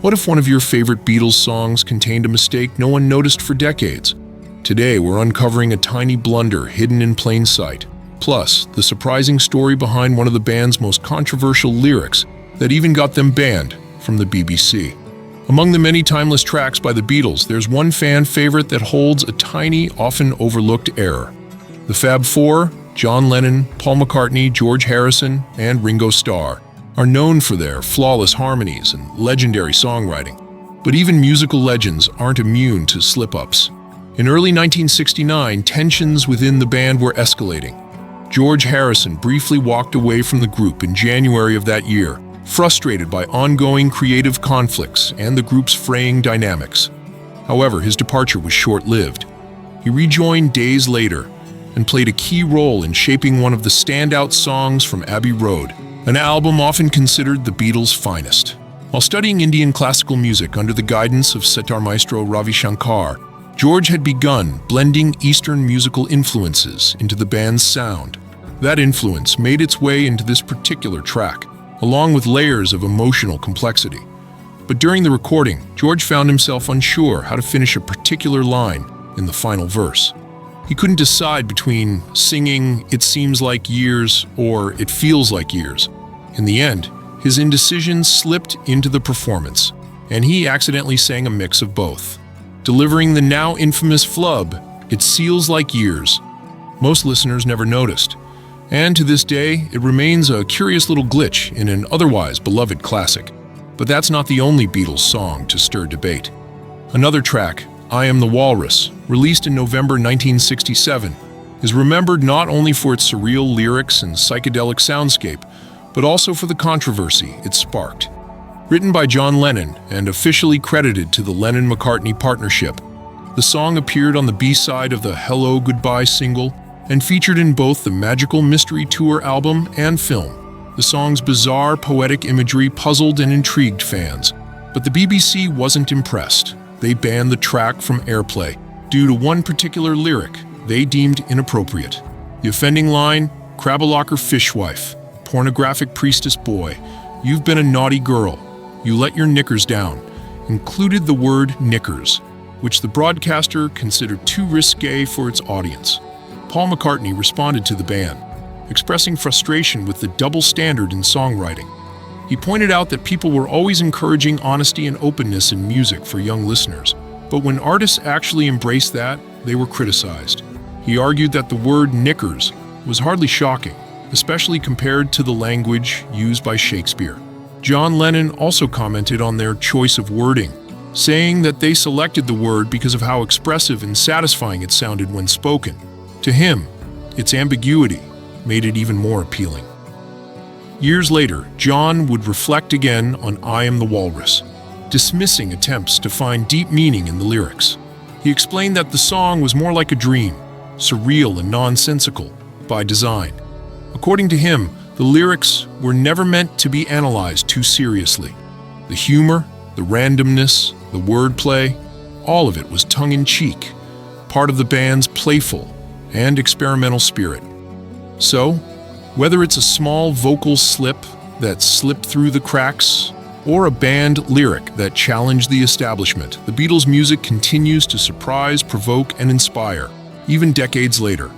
What if one of your favorite Beatles songs contained a mistake no one noticed for decades? Today, we're uncovering a tiny blunder hidden in plain sight. Plus, the surprising story behind one of the band's most controversial lyrics that even got them banned from the BBC. Among the many timeless tracks by the Beatles, there's one fan favorite that holds a tiny, often overlooked error. The Fab Four, John Lennon, Paul McCartney, George Harrison, and Ringo Starr, are known for their flawless harmonies and legendary songwriting. But even musical legends aren't immune to slip-ups. In early 1969, tensions within the band were escalating. George Harrison briefly walked away from the group in January of that year, frustrated by ongoing creative conflicts and the group's fraying dynamics. However, his departure was short-lived. He rejoined days later and played a key role in shaping one of the standout songs from Abbey Road, an album often considered the Beatles' finest. While studying Indian classical music under the guidance of sitar maestro Ravi Shankar, George had begun blending Eastern musical influences into the band's sound. That influence made its way into this particular track, along with layers of emotional complexity. But during the recording, George found himself unsure how to finish a particular line in the final verse. He couldn't decide between singing "It seems like years" or "It feels like years." In the end, his indecision slipped into the performance, and he accidentally sang a mix of both, delivering the now infamous flub, "It feels like years." Most listeners never noticed, and to this day, it remains a curious little glitch in an otherwise beloved classic. But that's not the only Beatles song to stir debate. Another track, "I Am the Walrus," released in November 1967, is remembered not only for its surreal lyrics and psychedelic soundscape, but also for the controversy it sparked. Written by John Lennon and officially credited to the Lennon-McCartney partnership, the song appeared on the B-side of the Hello Goodbye single and featured in both the Magical Mystery Tour album and film. The song's bizarre poetic imagery puzzled and intrigued fans, but the BBC wasn't impressed. They banned the track from airplay due to one particular lyric they deemed inappropriate. The offending line, "Crabalocker fishwife, pornographic priestess boy, you've been a naughty girl, you let your knickers down," included the word knickers, which the broadcaster considered too risque for its audience. Paul McCartney responded to the ban, expressing frustration with the double standard in songwriting. He pointed out that people were always encouraging honesty and openness in music for young listeners, but when artists actually embraced that, they were criticized. He argued that the word knickers was hardly shocking, especially compared to the language used by Shakespeare. John Lennon also commented on their choice of wording, saying that they selected the word because of how expressive and satisfying it sounded when spoken. To him, its ambiguity made it even more appealing. Years later, John would reflect again on "I Am the Walrus," dismissing attempts to find deep meaning in the lyrics. He explained that the song was more like a dream, surreal and nonsensical by design. According to him, the lyrics were never meant to be analyzed too seriously. The humor, the randomness, the wordplay, all of it was tongue-in-cheek, part of the band's playful and experimental spirit. So, whether it's a small vocal slip that slipped through the cracks or a banned lyric that challenged the establishment, the Beatles' music continues to surprise, provoke, and inspire, even decades later.